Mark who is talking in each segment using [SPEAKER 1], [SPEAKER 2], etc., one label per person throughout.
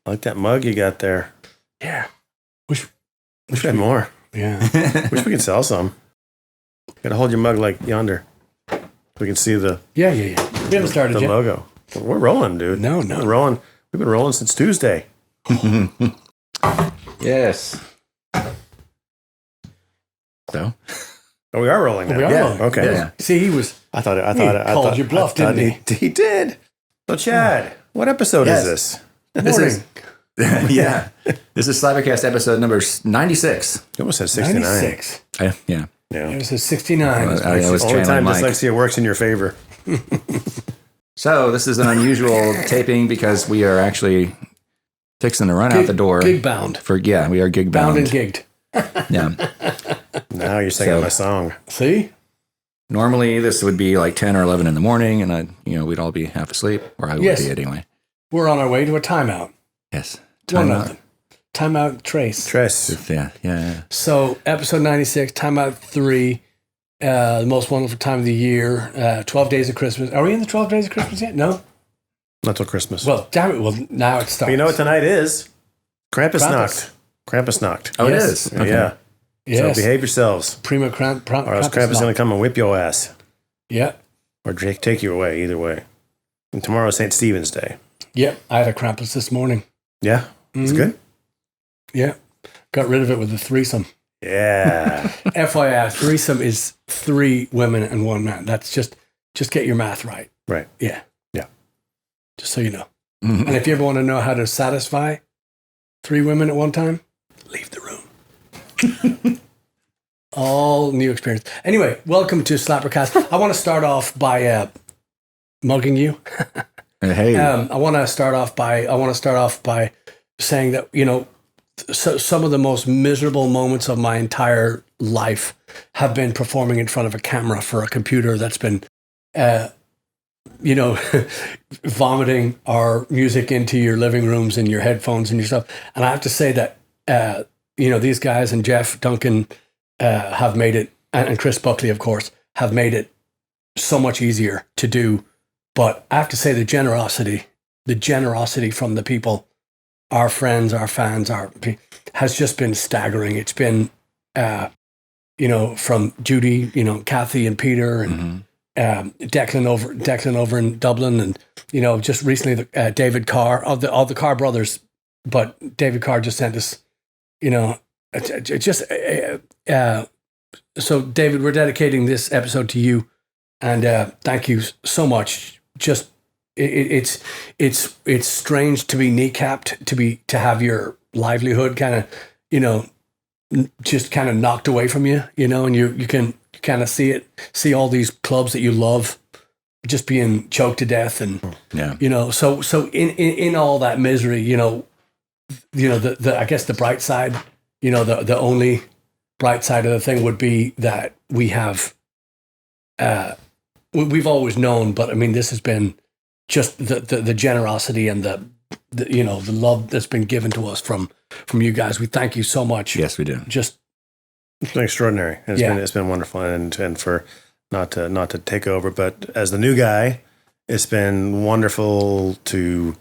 [SPEAKER 1] I like that mug you got there.
[SPEAKER 2] Yeah. Wish
[SPEAKER 1] we had more.
[SPEAKER 2] Yeah.
[SPEAKER 1] Wish we could sell some. Got to hold your mug like yonder. We can see the
[SPEAKER 2] Yeah. We haven't started
[SPEAKER 1] the
[SPEAKER 2] yet.
[SPEAKER 1] logo. We're rolling, dude.
[SPEAKER 2] No.
[SPEAKER 1] We're rolling. We've been rolling since Tuesday.
[SPEAKER 3] Yes. So.
[SPEAKER 1] Oh, we are rolling now.
[SPEAKER 2] We are rolling.
[SPEAKER 1] Okay.
[SPEAKER 2] Yeah. See, he called your bluff, didn't he?
[SPEAKER 1] He did. So, Chad, what episode is this?
[SPEAKER 3] This is yeah. This is SlapperCast episode number 96.
[SPEAKER 1] You almost said 69.
[SPEAKER 2] 96.
[SPEAKER 1] Yeah.
[SPEAKER 2] It was a 69.
[SPEAKER 3] I was
[SPEAKER 1] Only time
[SPEAKER 3] Mike.
[SPEAKER 1] dyslexia works in your favor.
[SPEAKER 3] So this is an unusual taping because we are actually fixing to run out the door.
[SPEAKER 2] Gig bound.
[SPEAKER 3] We are gig bound.
[SPEAKER 2] Bound and gigged.
[SPEAKER 3] Yeah.
[SPEAKER 1] Now you're singing my song.
[SPEAKER 2] See?
[SPEAKER 3] Normally this would be like 10 or 11 in the morning and we'd all be half asleep, or I would be anyway.
[SPEAKER 2] We're on our way to a timeout.
[SPEAKER 3] Yes.
[SPEAKER 2] Timeout Trace.
[SPEAKER 3] Yeah.
[SPEAKER 2] So episode 96, Timeout 3, the most wonderful time of the year, 12 Days of Christmas. Are we in the 12 Days of Christmas yet? No?
[SPEAKER 1] Not till Christmas.
[SPEAKER 2] Well, damn it. Well, now it starts.
[SPEAKER 1] But you know what tonight is? Krampusnacht.
[SPEAKER 3] Oh, yes. It is? Okay.
[SPEAKER 1] Yeah.
[SPEAKER 2] Yes.
[SPEAKER 1] So behave yourselves.
[SPEAKER 2] Prima
[SPEAKER 1] Or else Krampus is going to come and whip your ass.
[SPEAKER 2] Yeah.
[SPEAKER 1] Or take you away, either way. And tomorrow's St. Stephen's Day.
[SPEAKER 2] Yep. I had a Krampus this morning.
[SPEAKER 1] Yeah? It's good?
[SPEAKER 2] Yeah. Got rid of it with a threesome.
[SPEAKER 1] Yeah.
[SPEAKER 2] FYI, threesome is 3 women and 1 man. That's just get your math right.
[SPEAKER 1] Right.
[SPEAKER 2] Yeah.
[SPEAKER 1] Yeah.
[SPEAKER 2] Just so you know. Mm-hmm. And if you ever want to know how to satisfy 3 women at one time, leave the room. All new experience. Anyway, welcome to SlapperCast. I want to start off by mugging you.
[SPEAKER 3] Hey.
[SPEAKER 2] I want to start off by saying that, some of the most miserable moments of my entire life have been performing in front of a camera for a computer that's been, vomiting our music into your living rooms and your headphones and your stuff. And I have to say that, these guys and Jeff Duncan have made it, and Chris Buckley, of course, have made it so much easier to do. But I have to say the generosity from the people, our friends, our fans, has just been staggering. It's been, from Judy, Kathy and Peter and Declan over in Dublin, and just recently David Carr, all the Carr brothers, but David Carr just sent us, so David, we're dedicating this episode to you, and thank you so much. Just it's strange to be kneecapped, to have your livelihood kind of, just kind of knocked away from you, and you can kind of see all these clubs that you love just being choked to death, and so in all that misery, the I guess the bright side, the only bright side of the thing would be that we have we've always known, but I mean, this has been just the generosity and the love that's been given to us from you guys. We thank you so much.
[SPEAKER 3] Yes, we do.
[SPEAKER 2] Just
[SPEAKER 1] it's been extraordinary. It's been wonderful, and for not to take over, but as the new guy, it's been wonderful to.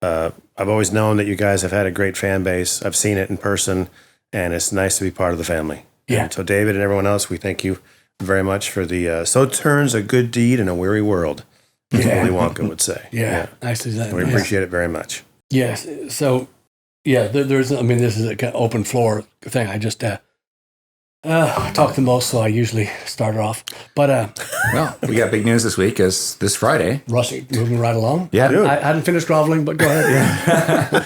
[SPEAKER 1] I've always known that you guys have had a great fan base. I've seen it in person, and it's nice to be part of the family.
[SPEAKER 2] Yeah.
[SPEAKER 1] And so David and everyone else, we thank you very much for the so turns a good deed in a weary world, as Willy Wonka would say.
[SPEAKER 2] Yeah. Nicely said.
[SPEAKER 1] We appreciate it very much.
[SPEAKER 2] Yes. So, there's, this is an open floor thing. I just I talk the most, so I usually start it off. But
[SPEAKER 3] well, we got big news this week, as this Friday.
[SPEAKER 2] Moving right along.
[SPEAKER 3] Yeah.
[SPEAKER 2] I hadn't finished groveling, but go ahead. Yeah.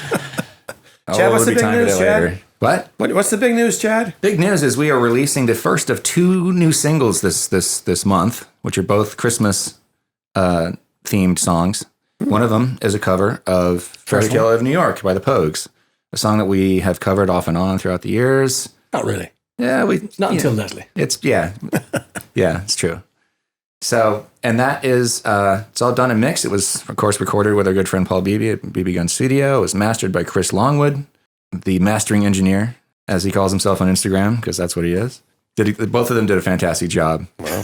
[SPEAKER 1] Chad, what's the big news, Chad?
[SPEAKER 3] What?
[SPEAKER 1] What's the big news, Chad?
[SPEAKER 3] Big news is we are releasing the first of 2 new singles this month, which are both Christmas themed songs. One of them is a cover of Fairytale of New York by the Pogues, a song that we have covered off and on throughout the years.
[SPEAKER 2] Not really.
[SPEAKER 3] Yeah,
[SPEAKER 2] not until Leslie.
[SPEAKER 3] It's it's true. So, and that is it's all done and mixed. It was, of course, recorded with our good friend Paul Beebe at BB Gun Studio. It was mastered by Chris Longwood, the mastering engineer, as he calls himself on Instagram, because that's what he is. Both of them did a fantastic job.
[SPEAKER 1] Wow.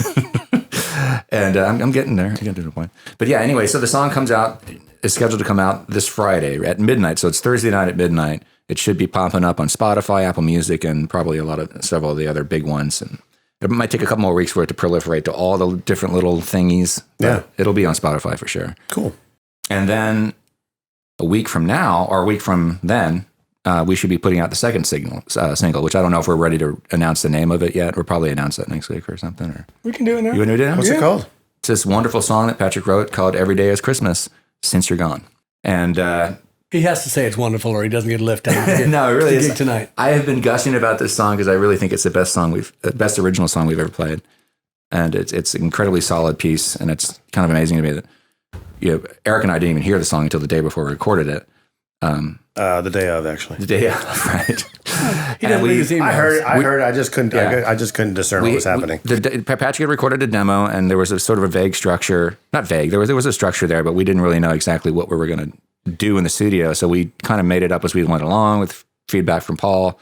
[SPEAKER 3] And I'm getting there. I'm getting to the point. But yeah, anyway, so the song comes out is scheduled to come out this Friday at midnight. So it's Thursday night at midnight. It should be popping up on Spotify, Apple Music, and probably several of the other big ones. And it might take a couple more weeks for it to proliferate to all the different little thingies.
[SPEAKER 1] Yeah.
[SPEAKER 3] It'll be on Spotify for sure.
[SPEAKER 1] Cool.
[SPEAKER 3] And then a week from now, or a week from then, we should be putting out the second single, which I don't know if we're ready to announce the name of it yet. We'll probably announce that next week or something. Or
[SPEAKER 2] We can do it now.
[SPEAKER 3] you want to do it now?
[SPEAKER 1] What's it called?
[SPEAKER 3] It's this wonderful song that Patrick wrote called Every Day is Christmas Since You're Gone. And
[SPEAKER 2] He has to say it's wonderful or he doesn't get a lift down.
[SPEAKER 3] no, it really is.
[SPEAKER 2] Tonight.
[SPEAKER 3] I have been gushing about this song because I really think it's the best original song we've ever played. And it's an incredibly solid piece. And it's kind of amazing to me that Eric and I didn't even hear the song until the day before we recorded it.
[SPEAKER 1] The day of, actually.
[SPEAKER 3] The day of, right.
[SPEAKER 2] He doesn't read his emails.
[SPEAKER 1] I heard. I just couldn't. I just couldn't discern what was happening.
[SPEAKER 3] Patrick had recorded a demo, and there was a sort of a vague structure. Not vague. There was a structure there, but we didn't really know exactly what we were going to do in the studio. So we kind of made it up as we went along with feedback from Paul.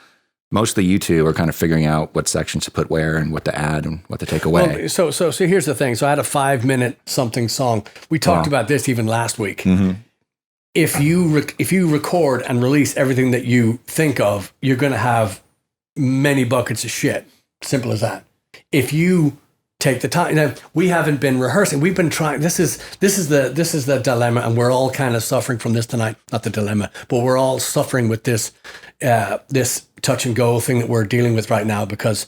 [SPEAKER 3] Mostly you two are kind of figuring out what sections to put where and what to add and what to take away.
[SPEAKER 2] Well, so here's the thing. So I had a 5-minute something song. We talked about this even last week.
[SPEAKER 3] Mm-hmm.
[SPEAKER 2] If you record and release everything that you think of, you're going to have many buckets of shit. Simple as that. If you take the time, now we haven't been rehearsing. We've been trying. This is the dilemma, and we're all kind of suffering from this tonight. Not the dilemma, but we're all suffering with this this touch and go thing that we're dealing with right now because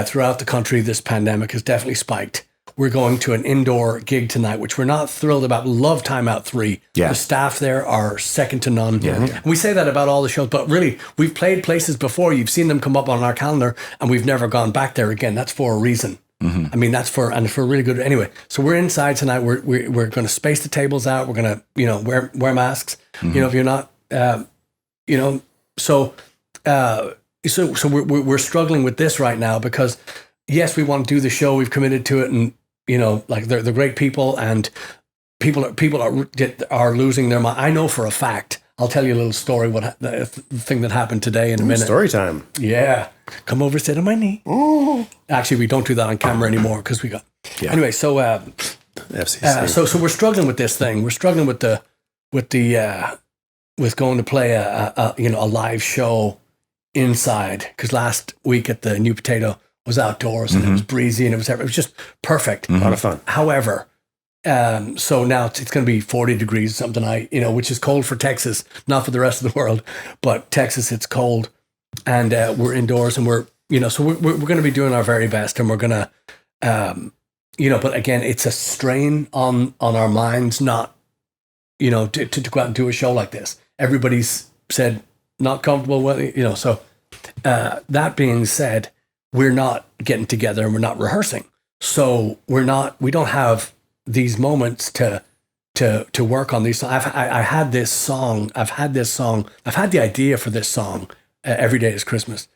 [SPEAKER 2] throughout the country, this pandemic has definitely spiked. We're going to an indoor gig tonight, which we're not thrilled about. Love Time Out 3.
[SPEAKER 3] Yeah.
[SPEAKER 2] The staff there are second to none.
[SPEAKER 3] Yeah.
[SPEAKER 2] And we say that about all the shows, but really, we've played places before. You've seen them come up on our calendar, and we've never gone back there again. That's for a reason.
[SPEAKER 3] Mm-hmm.
[SPEAKER 2] I mean, that's for really good. Anyway, so we're inside tonight. We're going to space the tables out. We're going to wear masks.
[SPEAKER 3] Mm-hmm.
[SPEAKER 2] If you're not, so we're struggling with this right now because yes, we want to do the show. We've committed to it, and like they're great people, and people are losing their mind. I know for a fact. I'll tell you a little story. The thing that happened today in a minute.
[SPEAKER 1] Story time.
[SPEAKER 2] Yeah, come over, sit on my knee. Ooh. Actually, we don't do that on camera anymore because we got. Yeah. Anyway, so
[SPEAKER 1] FCC.
[SPEAKER 2] So we're struggling with this thing. We're struggling with going to play a live show inside because last week at the New Potato was outdoors and it was breezy and it was just perfect.
[SPEAKER 1] A lot of fun.
[SPEAKER 2] However, so now it's going to be 40 degrees something tonight, which is cold for Texas, not for the rest of the world, but Texas, it's cold and we're indoors and we're going to be doing our very best and we're going to, but again, it's a strain on our minds, not, to go out and do a show like this. Everybody's said not comfortable with, so that being said, we're not getting together and we're not rehearsing. So we don't have these moments to work on these. I've had the idea for this song, Every Day is Christmas.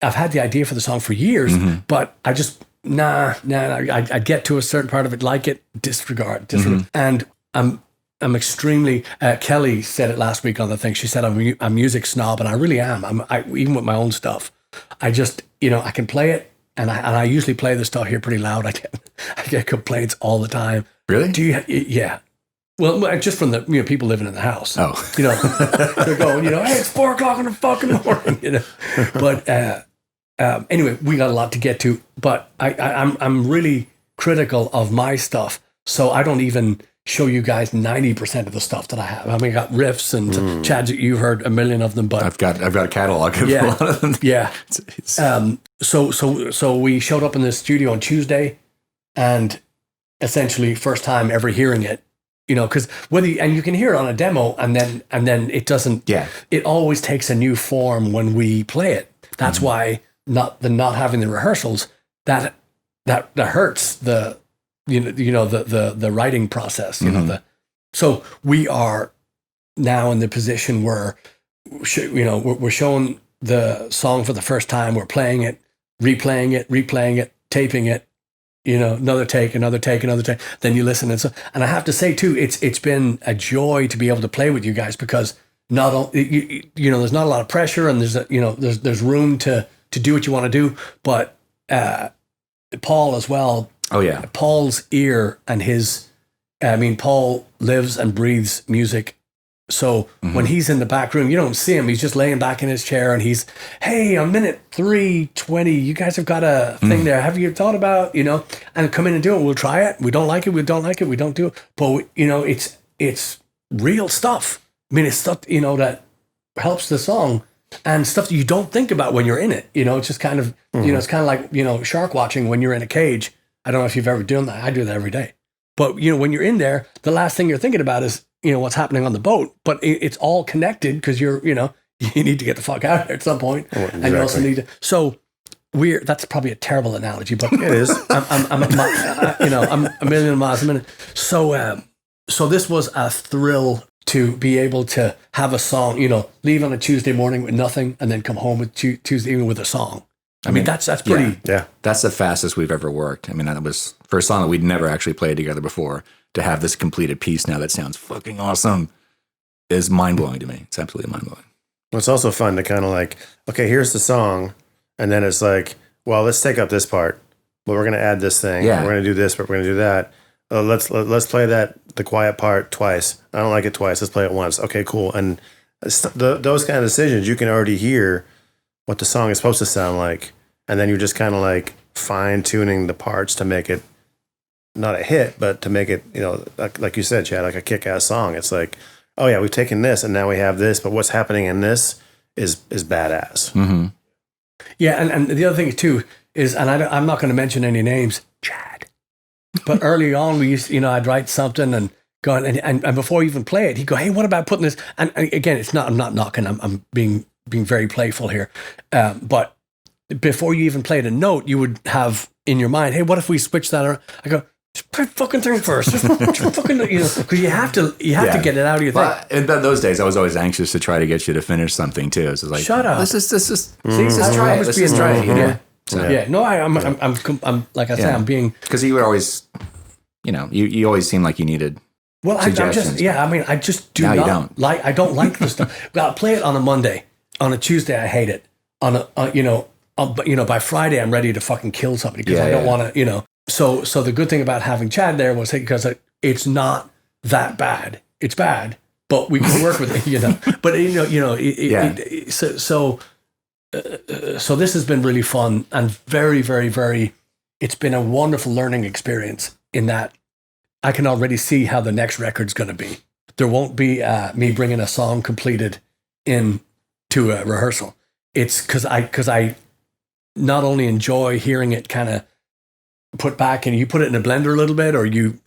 [SPEAKER 2] I've had the idea for the song for years, but I just, I get to a certain part of it, like it, disregard. And I'm extremely, Kelly said it last week on the thing. She said, I'm a music snob, and I really am. Even with my own stuff, I just, I can play it. And I usually play this stuff here pretty loud. I get complaints all the time.
[SPEAKER 3] Really?
[SPEAKER 2] Yeah. Well, just from the people living in the house.
[SPEAKER 3] Oh.
[SPEAKER 2] They're going, hey, it's 4:00 in the fucking morning. But anyway, we got a lot to get to. But I'm really critical of my stuff, so I don't even show you guys 90% of the stuff that I have. I mean, I got riffs and Chads, you've heard a million of them, but
[SPEAKER 3] I've got a catalog of a lot of them.
[SPEAKER 2] Yeah. So we showed up in the studio on Tuesday, and essentially first time ever hearing it, because and you can hear it on a demo, and then it doesn't. Yeah. It always takes a new form when we play it. That's why not having the rehearsals that hurts the the writing process. So we are now in the position where we're showing the song for the first time. We're playing it, replaying it, taping it. Another take. Then you listen, and I have to say too, it's been a joy to be able to play with you guys because not only there's not a lot of pressure and there's room to do what you want to do, but Paul as well.
[SPEAKER 3] Oh yeah,
[SPEAKER 2] Paul's ear and his I mean, Paul lives and breathes music. So when he's in the back room, you don't see him. He's just laying back in his chair and he's, hey, on minute 3:20, you guys have got a thing there. Have you thought about, and come in and do it. We'll try it. We don't like it. We don't like it. We don't do it. But, it's real stuff. I mean, it's stuff, that helps the song and stuff that you don't think about when you're in it. It's just kind of, it's kind of like, shark watching when you're in a cage. I don't know if you've ever done that. I do that every day. But, when you're in there, the last thing you're thinking about is, what's happening on the boat. But it's all connected because you're, you need to get the fuck out of there at some point. Oh, exactly. And you also need to. So that's probably a terrible analogy, but
[SPEAKER 1] it is.
[SPEAKER 2] I'm a million miles a minute. So this was a thrill to be able to have a song, leave on a Tuesday morning with nothing and then come home with Tuesday evening with a song. I mean, that's pretty.
[SPEAKER 3] Yeah. That's the fastest we've ever worked. I mean, that was for a song that we'd never actually played together before. To have this completed piece now that sounds fucking awesome is mind-blowing to me. It's absolutely mind-blowing.
[SPEAKER 1] Well, it's also fun to kind of like, okay, here's the song. And then it's like, well, let's take up this part. But we're going to add this thing. Yeah. We're going to do this, but we're going to do that. Let's play the quiet part twice. I don't like it twice. Let's play it once. Okay, cool. And those kind of decisions, you can already hear what the song is supposed to sound like. And then you're just kind of like fine-tuning the parts to make it not a hit, but to make it, like you said, Chad, like a kick-ass song. It's like, oh yeah, we've taken this and now we have this, but what's happening in this is badass.
[SPEAKER 2] Mm-hmm. Yeah, and the other thing too is, and I'm not going to mention any names, Chad, but early on we used, I'd write something and go and before you even play it, he'd go, hey, what about putting this? And again, I'm not knocking, I'm being very playful here, but before you even played a note, you would have in your mind, hey, what if we switch that around? I go, just play fucking thing first. Just fucking, because you have to get it out of your thing.
[SPEAKER 3] In those days, I was always anxious to try to get you to finish something too. So it's like,
[SPEAKER 2] shut up.
[SPEAKER 3] Let's just try it. Let's just try it.
[SPEAKER 2] Yeah. No, I'm like I said, I'm being,
[SPEAKER 3] because you would always, you always seem like you needed.
[SPEAKER 2] Well, I just do not like. I don't like this stuff. I'll play it on a Monday. On a Tuesday, I hate it. But by Friday, I'm ready to fucking kill somebody because I don't want to. So the good thing about having Chad there was because it's not that bad. It's bad, but we can work with it, But so this has been really fun and very, very, very. It's been a wonderful learning experience in that I can already see how the next record's going to be. There won't be me bringing a song completed into a rehearsal. It's because I not only enjoy hearing it kind of put back and you put it in a blender a little bit, or you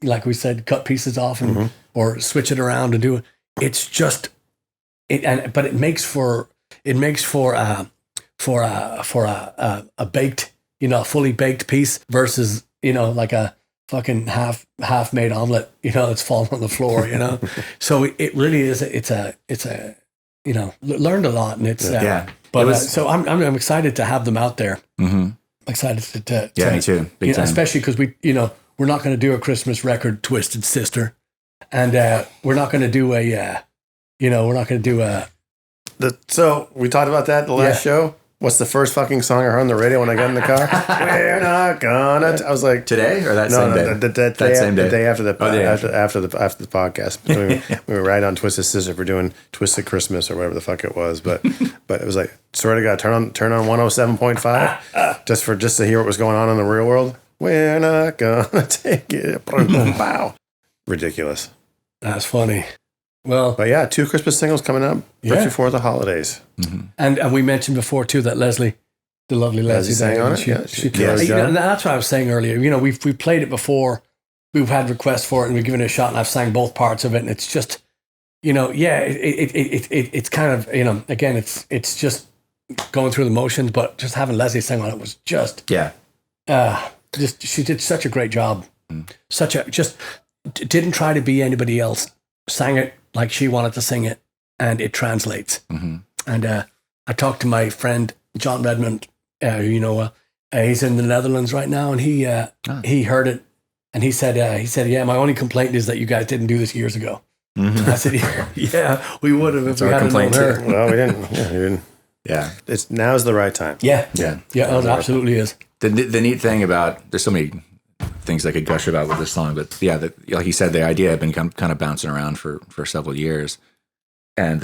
[SPEAKER 2] like we said, cut pieces off and or switch it around and do it. It's just but it makes for a baked, fully baked piece versus like a fucking half made omelet, that's falling on the floor, So it really is. It's a learned a lot, and it's But so I'm excited to have them out there. Mm-hmm. Excited to
[SPEAKER 3] me too. Big time.
[SPEAKER 2] Especially because we're not going to do a Christmas record, Twisted Sister, and we're not going to do
[SPEAKER 1] So we talked about that the last show. What's the first fucking song I heard on the radio when I got in the car? We're not gonna. I was like,
[SPEAKER 3] today or that same day?
[SPEAKER 1] That same day. The day after the after the podcast. We were right on Twisted Sister for doing Twisted Christmas or whatever the fuck it was. But it was like, swear to God, turn on 107.5 just to hear what was going on in the real world. We're not gonna take it. Wow, ridiculous.
[SPEAKER 2] That's funny. Well,
[SPEAKER 1] but yeah, 2 Christmas singles coming up just before the holidays.
[SPEAKER 2] Mm-hmm. And we mentioned before too that Leslie, the lovely Leslie
[SPEAKER 1] sang on it.
[SPEAKER 2] And that's what I was saying earlier. We played it before. We've had requests for it, and we've given it a shot. And I've sang both parts of it, and it's just, it's kind of, again, it's just going through the motions. But just having Leslie sing on it was just, she did such a great job. Didn't try to be anybody else. Sang it like she wanted to sing it, and it translates. Mm-hmm. And I talked to my friend John Redmond, he's in the Netherlands right now, and he heard it, and he said, yeah, my only complaint is that you guys didn't do this years ago. Mm-hmm. I said, yeah, we would have if we hadn't known her.
[SPEAKER 1] Well, we didn't. Yeah, we didn't.
[SPEAKER 3] Yeah,
[SPEAKER 1] now's the right time.
[SPEAKER 2] Yeah, it absolutely is.
[SPEAKER 3] The neat thing about, there's so many things I could gush about with this song. But yeah, like you said, the idea had been kind of bouncing around for several years. And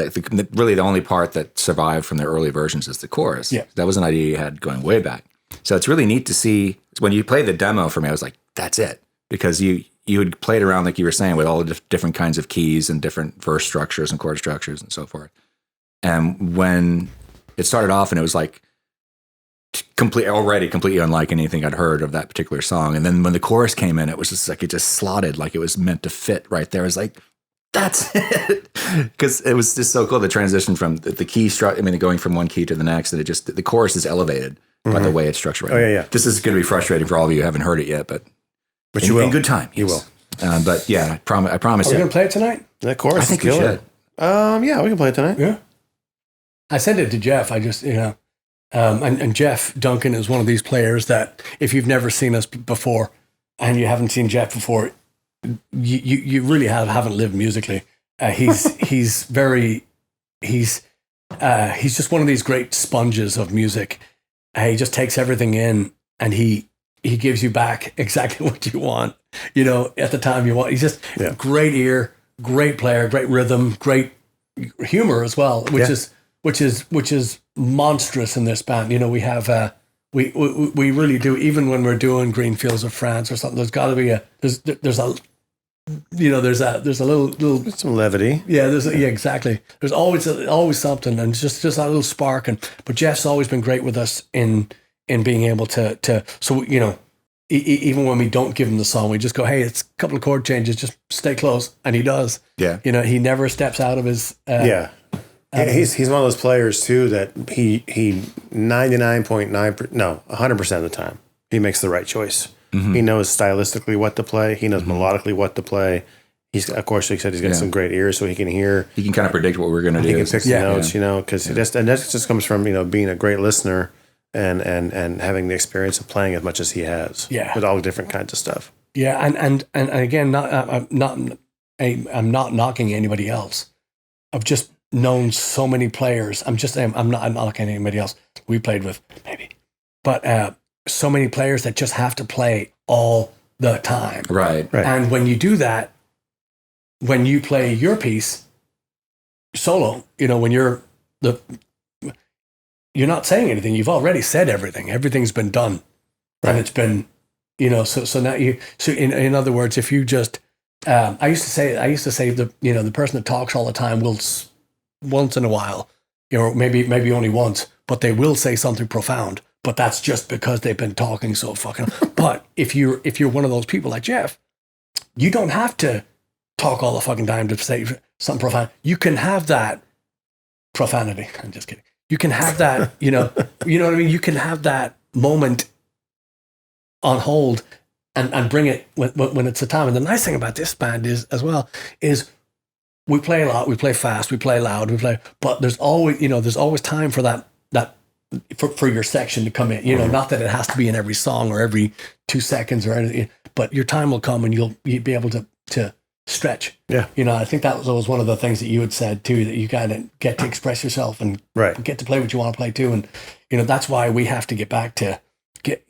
[SPEAKER 3] really the only part that survived from the early versions is the chorus.
[SPEAKER 2] Yeah.
[SPEAKER 3] That was an idea you had going way back. So it's really neat to see when you play the demo for me, I was like, that's it. Because you had played around, like you were saying, with all the different kinds of keys and different verse structures and chord structures and so forth. And when it started off and it was like completely unlike anything I'd heard of that particular song. And then when the chorus came in, it was just like, it just slotted like it was meant to fit right there. It was like, that's it. Because it was just so cool. The transition from the key going from one key to the next, and the chorus is elevated by the way it's structured.
[SPEAKER 1] Oh, yeah.
[SPEAKER 3] This is going to be frustrating for all of you who haven't heard it yet, but
[SPEAKER 1] you will.
[SPEAKER 3] In good time.
[SPEAKER 1] You will.
[SPEAKER 3] But yeah, I promise
[SPEAKER 2] Are we
[SPEAKER 3] you.
[SPEAKER 2] going to play it tonight?
[SPEAKER 1] That chorus
[SPEAKER 3] I think
[SPEAKER 1] is
[SPEAKER 3] we
[SPEAKER 1] killer.
[SPEAKER 3] should.
[SPEAKER 1] Yeah, we can play it tonight.
[SPEAKER 2] Yeah. I sent it to Jeff. I just, and Jeff Duncan is one of these players that if you've never seen us before and you haven't seen Jeff before, you really haven't lived musically. He's just one of these great sponges of music. He just takes everything in and he gives you back exactly what you want, at the time you want. He's just great ear, great player, great rhythm, great humor as well, which is monstrous in this band. We have we really do. Even when we're doing Green Fields of France or something, there's got to be there's a little
[SPEAKER 1] some levity.
[SPEAKER 2] Yeah, exactly. There's always something, and just that little spark. But Jeff's always been great with us in being able to. So even when we don't give him the song, we just go, hey, it's a couple of chord changes, just stay close, and he does.
[SPEAKER 3] Yeah.
[SPEAKER 2] He never steps out of his.
[SPEAKER 1] He's one of those players too that he 100% of the time he makes the right choice. Mm-hmm. He knows stylistically what to play. He knows melodically what to play. He's, of course, like he said, he's got some great ears, so he can hear.
[SPEAKER 3] He can kind of predict what we're going to do.
[SPEAKER 1] He can pick the notes, because that just comes from being a great listener and having the experience of playing as much as he has.
[SPEAKER 2] Yeah,
[SPEAKER 1] with all different kinds of stuff.
[SPEAKER 2] Yeah, and again, I'm not knocking anybody else. I've just known so many players. I'm not knocking anybody else we played with, maybe, but. So many players that just have to play all the time.
[SPEAKER 3] Right.
[SPEAKER 2] And when you do that, when you play your piece solo, when you're not saying anything. You've already said everything. Everything's been done. Right. And it's been, so now in other words, if you just, I used to say the person that talks all the time will once in a while, maybe only once, but they will say something profound. But that's just because they've been talking so fucking. But if you're one of those people like Jeff, you don't have to talk all the fucking time to say something profound. You can have that profanity. I'm just kidding. You can have that. You know what I mean. You can have that moment on hold and bring it when it's the time. And the nice thing about this band is we play a lot, we play fast, we play loud, but there's always time for that. For your section to come in, not that it has to be in every song or every 2 seconds or anything, but your time will come and you'll be able to stretch. Yeah. I think that was one of the things that you had said too, that you kind of get to express yourself and get to play what you want to play too. And, that's why we have to get back to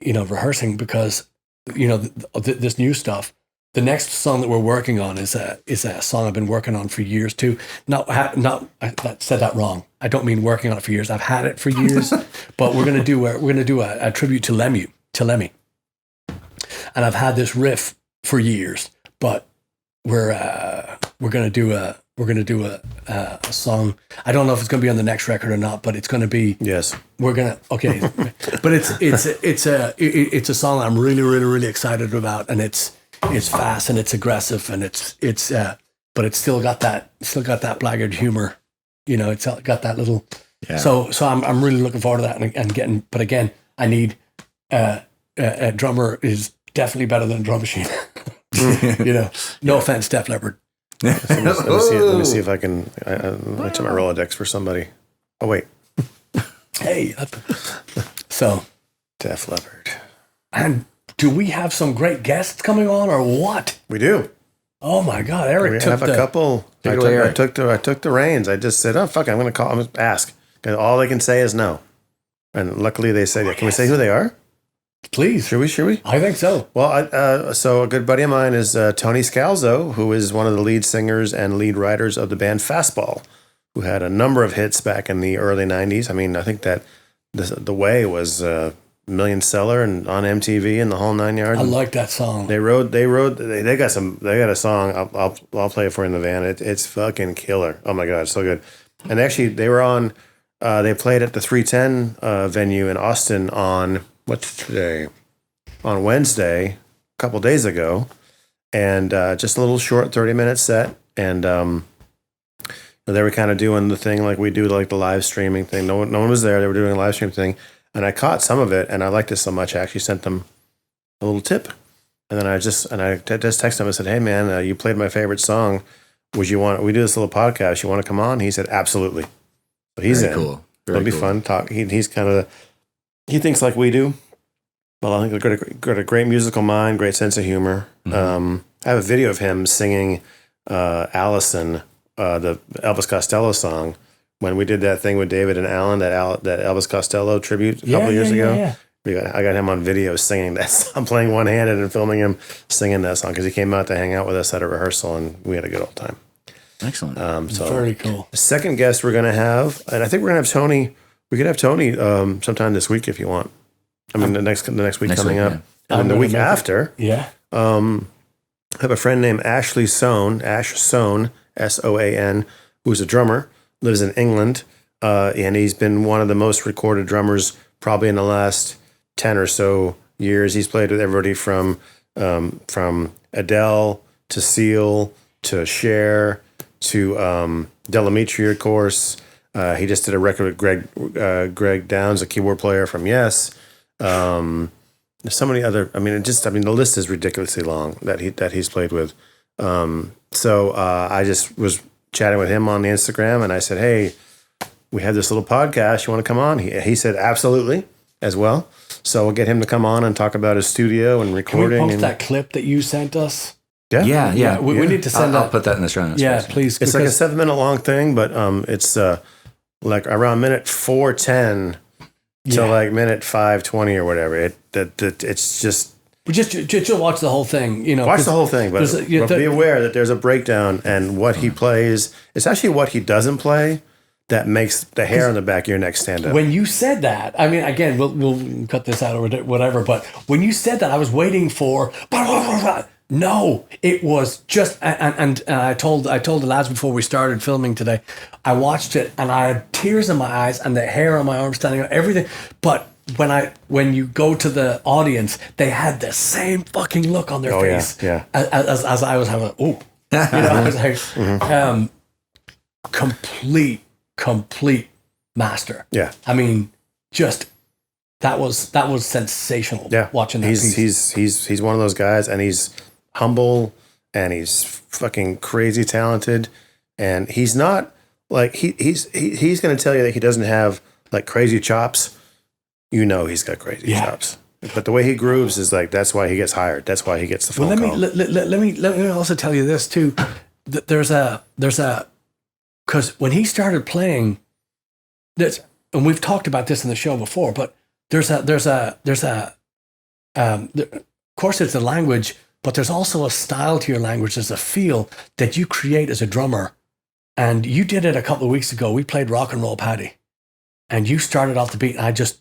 [SPEAKER 2] rehearsing because, this new stuff, the next song that we're working on is a song I've been working on for years too. I said that wrong. I don't mean working on it for years. I've had it for years, but we're gonna do a tribute to Lemmy. And I've had this riff for years, but we're gonna do a song. I don't know if it's gonna be on the next record or not, but it's gonna be. Yes. We're gonna but it's a song I'm really really really excited about, and it's fast and it's aggressive and but it's still got that Blaggard humor, it's got that little. Yeah. So I'm really looking forward to that and getting. But again, I need a drummer is definitely better than a drum machine. No offense, Def Leppard.
[SPEAKER 1] Let me see if I can. I check my Rolodex for somebody. Oh wait.
[SPEAKER 2] Hey. So
[SPEAKER 1] Def Leppard.
[SPEAKER 2] And do we have some great guests coming on or what?
[SPEAKER 1] We do.
[SPEAKER 2] Oh my God, Eric!
[SPEAKER 1] We have a couple. I took the reins. I just said, "Oh fuck, I'm going to call. I'm going to ask." And all they can say is no. And luckily, they said, "Yeah." Can we say who they are?
[SPEAKER 2] Please.
[SPEAKER 1] Should we?
[SPEAKER 2] I think so.
[SPEAKER 1] Well, so a good buddy of mine is Tony Scalzo, who is one of the lead singers and lead writers of the band Fastball, who had a number of hits back in the early 90s. I mean, I think that The Way was a million seller and on MTV and the whole 9 yards.
[SPEAKER 2] I like that song.
[SPEAKER 1] They got a song. I'll play it for you in the van. It's fucking killer. Oh my God, it's so good. And actually they were on, they played at the 310 venue in Austin on, what's today? On Wednesday, a couple days ago. And just a little short 30-minute set. And they were kind of doing the thing like we do, like the live streaming thing. No one was there. They were doing a live stream thing. And I caught some of it, and I liked it so much, I actually sent them a little tip. And then I just texted him and said, hey, man, you played my favorite song. We do this little podcast. You want to come on? He said, absolutely. So he's
[SPEAKER 3] Very
[SPEAKER 1] in.
[SPEAKER 3] cool.
[SPEAKER 1] It'll be fun. Talk. He's kind of, he thinks like we do. Well, I think he's got a great musical mind, great sense of humor. Mm-hmm. I have a video of him singing Allison, the Elvis Costello song, when we did that thing with David and Alan, that Elvis Costello tribute a couple years ago. Yeah. I got him on video singing that song, playing one-handed and filming him singing that song because he came out to hang out with us at a rehearsal, and we had a good old time.
[SPEAKER 3] Excellent.
[SPEAKER 1] So
[SPEAKER 2] very cool.
[SPEAKER 1] The second guest we're going to have, and I think we're going to have Tony. We could have Tony sometime this week if you want. I mean, the next week coming up.
[SPEAKER 3] Yeah.
[SPEAKER 1] And the week after,
[SPEAKER 2] I
[SPEAKER 1] have a friend named Ashley Sohn, Ash Sohn, Soan, who's a drummer, lives in England, and he's been one of the most recorded drummers probably in the last 10 or so years. He's played with everybody from Adele to Seal to Cher to Delamitri, of course. He just did a record with Greg Downs, a keyboard player from Yes. There's so many other. I mean, the list is ridiculously long that he's played with. So I just was chatting with him on the Instagram, and I said, "Hey, we have this little podcast. You want to come on?" He said, "Absolutely," as well. So we'll get him to come on and talk about his studio and recording.
[SPEAKER 2] Can we post that clip that you sent us?
[SPEAKER 3] Yeah.
[SPEAKER 2] We need to send
[SPEAKER 3] I'll put that in the show notes.
[SPEAKER 2] Yeah, please.
[SPEAKER 1] It's like a 7-minute long thing, but it's like around minute 4:10 to like minute 5:20 or whatever. It's just.
[SPEAKER 2] Just watch the whole thing,
[SPEAKER 1] Watch the whole thing, but be aware that there's a breakdown, and what he plays. It's actually what he doesn't play that makes the hair on the back of your neck stand up.
[SPEAKER 2] When you said that, I mean, again, we'll cut this out or whatever, but when you said that, I was waiting for. No, it was just, and I told the lads before we started filming today, I watched it and I had tears in my eyes and the hair on my arm standing out, everything, but. When you go to the audience, they had the same fucking look on their face as I was having. I was like, complete master.
[SPEAKER 1] Yeah,
[SPEAKER 2] I mean, just that was sensational.
[SPEAKER 1] Yeah,
[SPEAKER 2] watching that piece.
[SPEAKER 1] He's one of those guys, and he's humble, and he's fucking crazy talented, and he's not like he's going to tell you that he doesn't have like crazy chops. He's got crazy chops, but the way he grooves is like that's why he gets hired. That's why he gets the phone call.
[SPEAKER 2] Let me also tell you this too. There's a because when he started playing, and we've talked about this in the show before, but there's a of course it's a language, but there's also a style to your language. There's a feel that you create as a drummer, and you did it a couple of weeks ago. We played Rock and Roll Paddy, and you started off the beat, and I just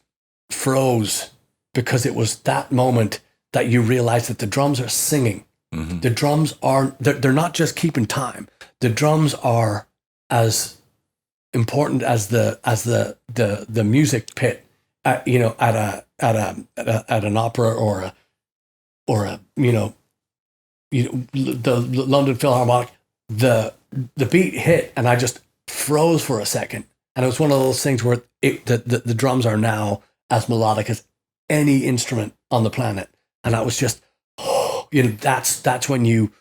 [SPEAKER 2] froze because it was that moment that you realize that the drums are singing. Mm-hmm. The drums are they're not just keeping time. The drums are as important as the music pit at an opera or the London Philharmonic. The beat hit and I just froze for a second, and it was one of those things where the drums are now as melodic as any instrument on the planet, and I was just, that's when you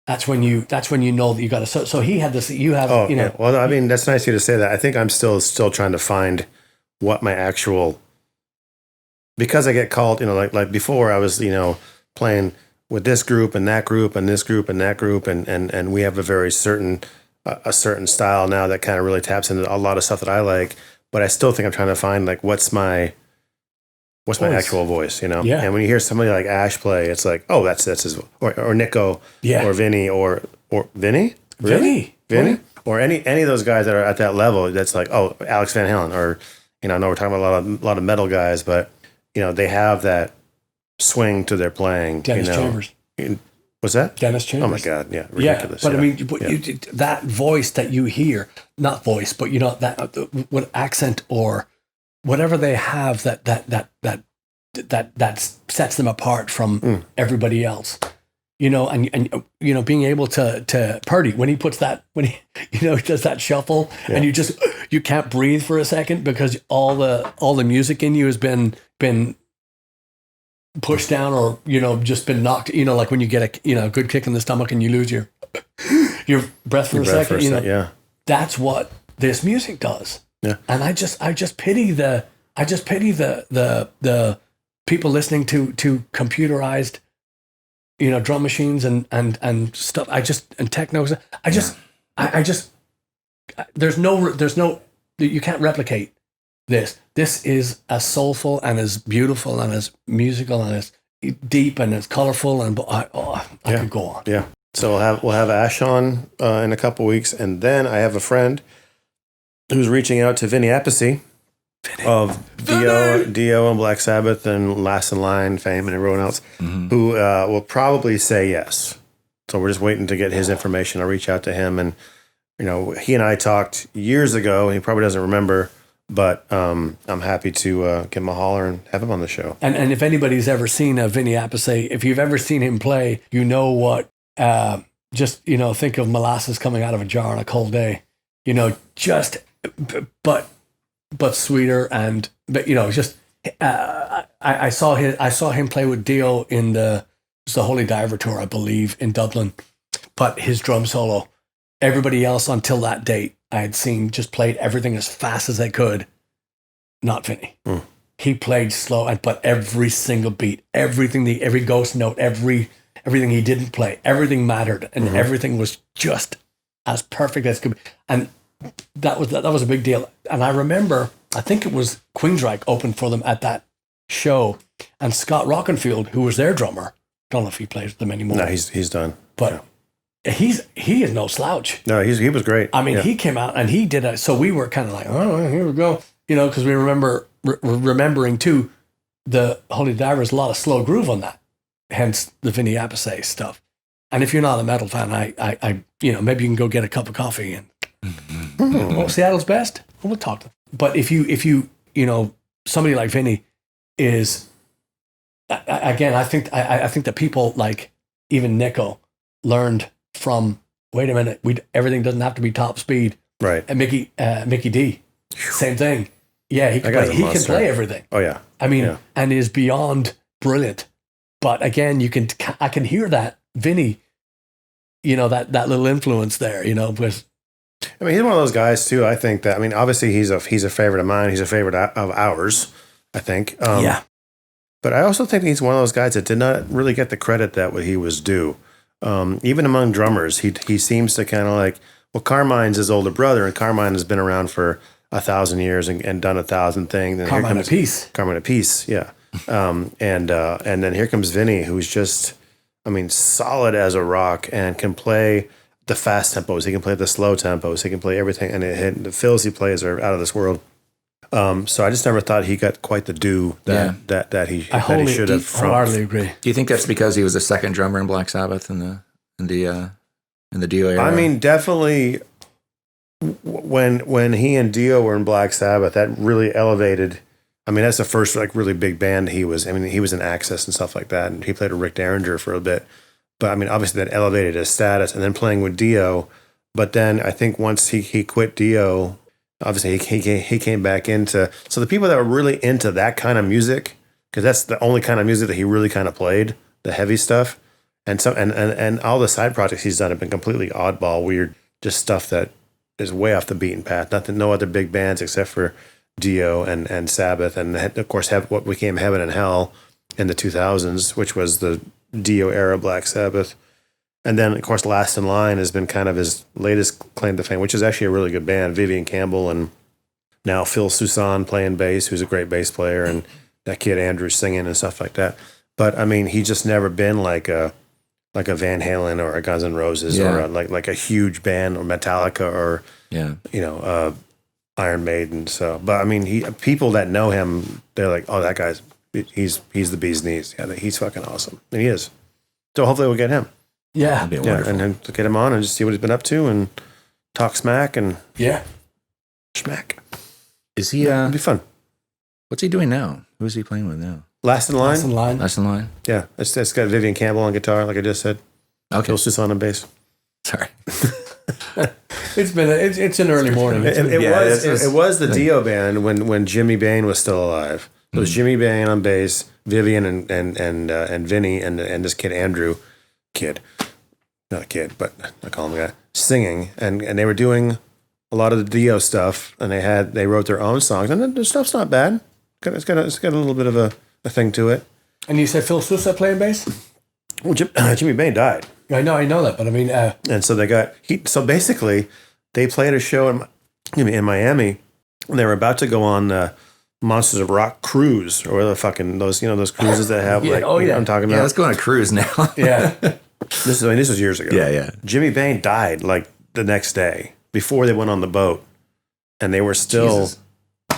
[SPEAKER 2] know that you got to. So he had this. You have,
[SPEAKER 1] Yeah. Well, I mean, that's nice of you to say that. I think I'm still trying to find what my actual, because I get called, like before I was, playing with this group and that group and this group and that group, and we have a very certain style now that kind of really taps into a lot of stuff that I like. But I still think I'm trying to find like what's my what's my actual voice, you know?
[SPEAKER 2] Yeah.
[SPEAKER 1] And when you hear somebody like Ash play, it's like, oh, that's his, or Nico, or Vinny, or Vinny? Really? Vinny? Or any of those guys that are at that level, that's like, oh, Alex Van Halen, or, you know, I know we're talking about a lot of metal guys, but, you know, they have that swing to their playing.
[SPEAKER 2] Dennis Chambers.
[SPEAKER 1] What's that?
[SPEAKER 2] Dennis Chambers.
[SPEAKER 1] Oh my God, yeah, ridiculous.
[SPEAKER 2] Yeah, but I mean, that voice that you hear, not voice, but you know that what accent or whatever they have that sets them apart from everybody else. You know, and you know, being able to Purdy when he puts that, when he, you know, he does that shuffle, and you can't breathe for a second because all the music in you has been pushed down, or, you know, just been knocked, you know, like when you get a, you know, good kick in the stomach and you lose your breath for a second, you know, that's what this music does. Yeah. And I just pity the people listening to computerized, you know, drum machines and stuff. And techno. There's no, you can't replicate this. This is as soulful and as beautiful and as musical and as deep and as colorful, and I could go on.
[SPEAKER 1] Yeah. So we'll have Ash on in a couple weeks, and then I have a friend who's reaching out to Vinny Appice of Dio and Black Sabbath and Last in Line fame and everyone else, who will probably say yes. So we're just waiting to get his information. I'll reach out to him, and, you know, he and I talked years ago. He probably doesn't remember. But I'm happy to give him a holler and have him on the show.
[SPEAKER 2] And if anybody's ever seen a Vinny Appice, if you've ever seen him play, you know what, just, you know, think of molasses coming out of a jar on a cold day, you know, just, but sweeter, and, but, you know, just, I saw him play with Dio in the Holy Diver tour, I believe, in Dublin, but his drum solo, everybody else until that date I had seen just played everything as fast as they could. Not Vinny. He played slow, but every single beat, every ghost note, everything he didn't play, everything mattered, and everything was just as perfect as could be. And that was a big deal. And I remember, I think it was Queensryche opened for them at that show, and Scott Rockenfield, who was their drummer, don't know if he plays with them anymore.
[SPEAKER 1] No, he's done.
[SPEAKER 2] But. Yeah. He is no slouch.
[SPEAKER 1] No, he was great.
[SPEAKER 2] I mean, he came out and he did it. So we were kind of like, oh, here we go. You know, because we remembering too, the Holy Divers, a lot of slow groove on that. Hence the Vinny Appice stuff. And if you're not a metal fan, I you know, maybe you can go get a cup of coffee and Seattle's best. Well, we'll talk to them. But if you know, somebody like Vinny is, again, I think that people like even Nico learned from, wait a minute, everything doesn't have to be top speed.
[SPEAKER 1] Right.
[SPEAKER 2] And Mickey D, same thing. Yeah, he can play everything.
[SPEAKER 1] Oh yeah.
[SPEAKER 2] I mean, and is beyond brilliant. But again, I can hear that Vinny, you know, that little influence there, you know, with.
[SPEAKER 1] I mean, he's one of those guys too. I think that, I mean, obviously he's a favorite of mine. He's a favorite of ours, I think.
[SPEAKER 2] Yeah.
[SPEAKER 1] But I also think he's one of those guys that did not really get the credit that he was due. Even among drummers, he seems to kind of like, well, Carmine's his older brother, and Carmine has been around for 1,000 years and done 1,000 things. And
[SPEAKER 2] Carmine
[SPEAKER 1] Appice, yeah. And then here comes Vinny, who's just, I mean, solid as a rock and can play the fast tempos. He can play the slow tempos. He can play everything, and the fills he plays are out of this world. So I just never thought he got quite the due that he should have.
[SPEAKER 2] I hardly agree.
[SPEAKER 3] Do you think that's because he was the second drummer in Black Sabbath in the Dio era?
[SPEAKER 1] I mean, definitely. When he and Dio were in Black Sabbath, that really elevated. I mean, that's the first like really big band he was. I mean, he was in Access and stuff like that, and he played with Rick Derringer for a bit. But I mean, obviously that elevated his status, and then playing with Dio. But then I think once he quit Dio. Obviously, he came back into, so the people that were really into that kind of music, because that's the only kind of music that he really kind of played, the heavy stuff, and all the side projects he's done have been completely oddball, weird, just stuff that is way off the beaten path. No other big bands except for Dio and Sabbath, and of course what became Heaven and Hell in the 2000s, which was the Dio era Black Sabbath. And then, of course, Last in Line has been kind of his latest claim to fame, which is actually a really good band. Vivian Campbell and now Phil Soussan playing bass, who's a great bass player, and that kid Andrew singing and stuff like that. But I mean, he's just never been like a Van Halen or a Guns N' Roses or like a huge band or Metallica or Iron Maiden. So, but I mean, people that know him, they're like, oh, that guy's he's the bee's knees. Yeah, he's fucking awesome, and he is. So hopefully we'll get him.
[SPEAKER 2] Yeah,
[SPEAKER 1] and then get him on and just see what he's been up to and talk smack and smack.
[SPEAKER 3] Is he?
[SPEAKER 1] It'd be fun.
[SPEAKER 3] What's he doing now? Who's he playing with now?
[SPEAKER 1] Last in line.
[SPEAKER 3] Last in line.
[SPEAKER 1] Yeah, it's got Vivian Campbell on guitar, like I just said.
[SPEAKER 3] Okay.
[SPEAKER 1] Phil Soussan on bass.
[SPEAKER 3] Sorry.
[SPEAKER 2] It's an early morning.
[SPEAKER 1] It was the Dio band when Jimmy Bain was still alive. It was Jimmy Bain on bass, Vivian and Vinny and this kid Andrew, not a kid, but I call him a guy, singing, and they were doing a lot of the Dio stuff, and they wrote their own songs, and the stuff's not bad. It's got a little bit of a thing to it.
[SPEAKER 2] And you said Phil Sousa playing bass?
[SPEAKER 1] Well, Jimmy Bain died.
[SPEAKER 2] I know that, but I mean,
[SPEAKER 1] and so so basically they played a show in Miami, and they were about to go on the Monsters of Rock cruise or the fucking those cruises that have I'm talking about.
[SPEAKER 3] Yeah, let's go on a cruise now.
[SPEAKER 2] Yeah,
[SPEAKER 1] this was years ago.
[SPEAKER 3] Yeah.
[SPEAKER 1] Jimmy Bain died like the next day before they went on the boat, and they were still. Jesus.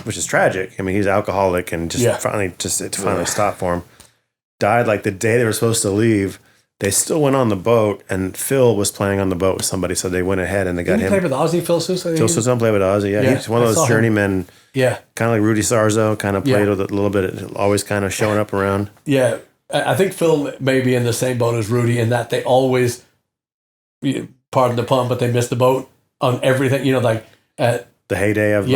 [SPEAKER 1] Which is tragic. I mean, he's alcoholic and finally stopped for him. Died like the day they were supposed to leave. They still went on the boat, and Phil was playing on the boat with somebody, so they went ahead and they got him.
[SPEAKER 2] He played with Ozzy, Phil Sousa?
[SPEAKER 1] Phil Sousa played with Ozzy, yeah. He's one of those journeymen, kind of like Rudy Sarzo, kind of played with it a little bit, always kind of showing up around.
[SPEAKER 2] Yeah, I think Phil may be in the same boat as Rudy in that they always, pardon the pun, but they missed the boat on everything,
[SPEAKER 1] the heyday of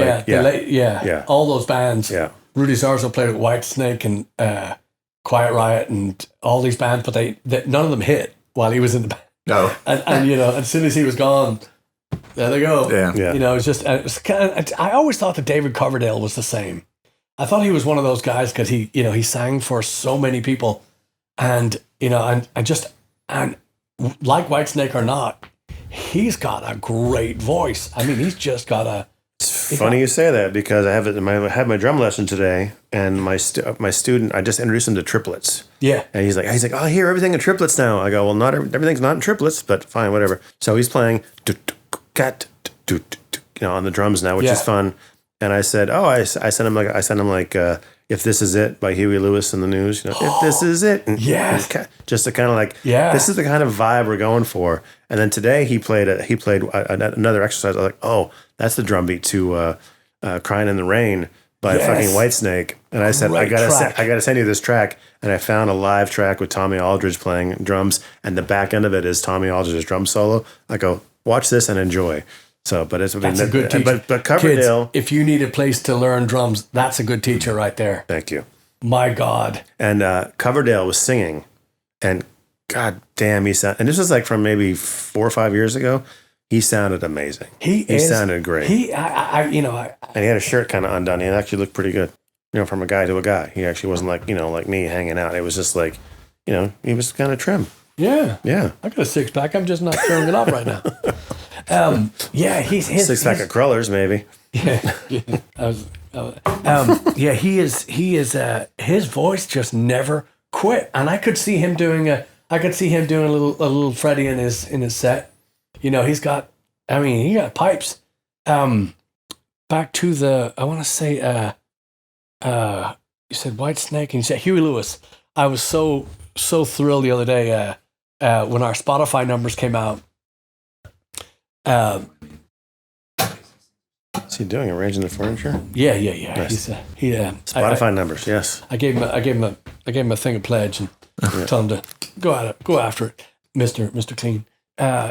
[SPEAKER 2] all those bands.
[SPEAKER 1] Yeah.
[SPEAKER 2] Rudy Sarzo played with Whitesnake and Quiet Riot and all these bands, but they none of them hit while he was in the band.
[SPEAKER 3] No.
[SPEAKER 2] And as soon as he was gone, there they go.
[SPEAKER 1] Yeah.
[SPEAKER 2] It's just I always thought that David Coverdale was the same. I thought he was one of those guys because he sang for so many people, and like Whitesnake or not, he's got a great voice. I mean, he's just got a.
[SPEAKER 1] It's funny you say that because I had my drum lesson today, and my student, I just introduced him to triplets.
[SPEAKER 2] Yeah,
[SPEAKER 1] and he's like, oh, I hear everything in triplets now. I go, well, not everything's not in triplets, but fine, whatever. So he's playing on the drums now, which is fun. And I said, I sent him like If This Is It by Huey Lewis and the News. If this is it. And just to kind of like, this is the kind of vibe we're going for. And then today he played another exercise. I was like, oh, that's the drum beat to Crying in the Rain by fucking Whitesnake. And I said, I gotta send you this track. And I found a live track with Tommy Aldridge playing drums, and the back end of it is Tommy Aldridge's drum solo. I go, watch this and enjoy. So, but that's
[SPEAKER 2] a good teacher.
[SPEAKER 1] But Coverdale,
[SPEAKER 2] kids, if you need a place to learn drums, that's a good teacher right there.
[SPEAKER 1] Thank you.
[SPEAKER 2] My God. And
[SPEAKER 1] Coverdale was singing, and God damn, he sounded. And this was like from maybe 4 or 5 years ago. He sounded amazing. He sounded great. And he had a shirt kind of undone. He actually looked pretty good. From a guy to a guy. He actually wasn't like like me hanging out. It was just like, he was kind of trim.
[SPEAKER 2] Yeah.
[SPEAKER 1] Yeah.
[SPEAKER 2] I got a six pack. I'm just not showing it off right now. He's
[SPEAKER 1] six pack of crullers, maybe.
[SPEAKER 2] He is. His voice just never quit, and I could see him doing a little Freddie in his set. He's got. He got pipes. Back to the. I want to say. You said Whitesnake, and you said Huey Lewis. I was so thrilled the other day when our Spotify numbers came out.
[SPEAKER 1] What's he doing? Arranging the furniture?
[SPEAKER 2] Yeah.
[SPEAKER 1] Nice.
[SPEAKER 2] Spotify
[SPEAKER 1] numbers, yes.
[SPEAKER 2] I gave him a thing of pledge and told him to go after it, Mr. Clean.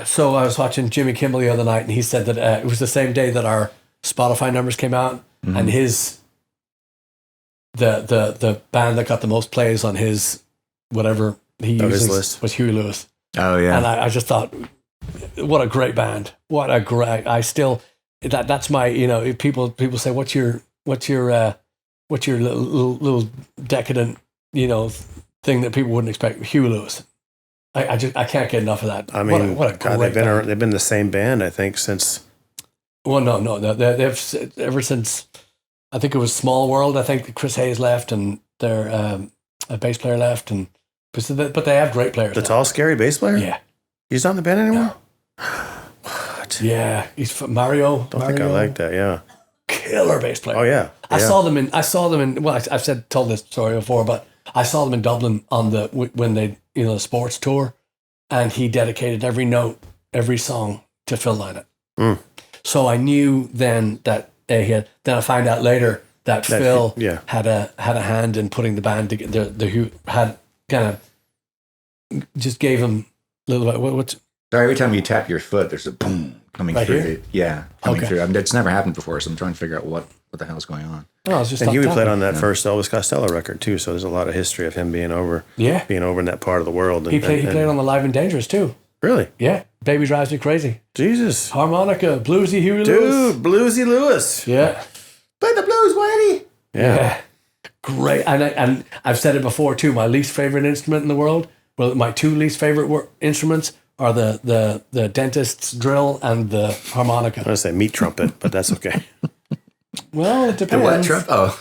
[SPEAKER 2] So I was watching Jimmy Kimmel the other night, and he said that it was the same day that our Spotify numbers came out, and his the band that got the most plays on his whatever he uses was Huey Lewis.
[SPEAKER 3] Oh yeah,
[SPEAKER 2] and I just thought, what a great band! What a great! I still that's my people say what's your little decadent thing that people wouldn't expect. Huey Lewis. I can't get enough of that.
[SPEAKER 1] I mean,
[SPEAKER 2] what a great band.
[SPEAKER 1] They've been the same band I think since.
[SPEAKER 2] Well, no, they've ever since. I think it was Small World. I think Chris Hayes left, and a bass player left, and but they have great players.
[SPEAKER 1] The
[SPEAKER 2] now.
[SPEAKER 1] tall, scary bass player?
[SPEAKER 2] Yeah.
[SPEAKER 1] He's not in the band anymore?
[SPEAKER 2] What? Yeah. He's Mario.
[SPEAKER 1] Don't think I like that, yeah.
[SPEAKER 2] Killer bass player.
[SPEAKER 1] Oh, yeah.
[SPEAKER 2] I saw them in, well, I've told this story before, but I saw them in Dublin on when they, the sports tour, and he dedicated every note, every song to Phil Lynott.
[SPEAKER 1] Mm.
[SPEAKER 2] So I knew then that then I found out later that Phil had a hand in putting the band together. Who had kind of just gave him a little bit. What's
[SPEAKER 3] So every time you tap your foot, there's a boom coming
[SPEAKER 2] right
[SPEAKER 3] through.
[SPEAKER 2] here?
[SPEAKER 3] Coming through. I mean, it's never happened before, so I'm trying to figure out what the hell's going on.
[SPEAKER 2] No, it's just
[SPEAKER 1] and Huey
[SPEAKER 2] tapping.
[SPEAKER 1] played on that first Elvis Costello record too, so there's a lot of history of him being over in that part of the world.
[SPEAKER 2] He played on the Live and Dangerous too.
[SPEAKER 1] Really?
[SPEAKER 2] Yeah. Baby Drives Me Crazy.
[SPEAKER 1] Jesus.
[SPEAKER 2] Harmonica, bluesy Huey Lewis.
[SPEAKER 1] Dude, Bluesy Lewis.
[SPEAKER 2] Yeah.
[SPEAKER 1] Play the blues, Whitey. Yeah.
[SPEAKER 2] Great. And I've said it before too, my least favorite instrument in the world, well, my two least favorite instruments are the dentist's drill and the harmonica.
[SPEAKER 1] I was going to say meat trumpet, but that's okay.
[SPEAKER 2] Well, it depends.
[SPEAKER 3] The what trumpet? Oh.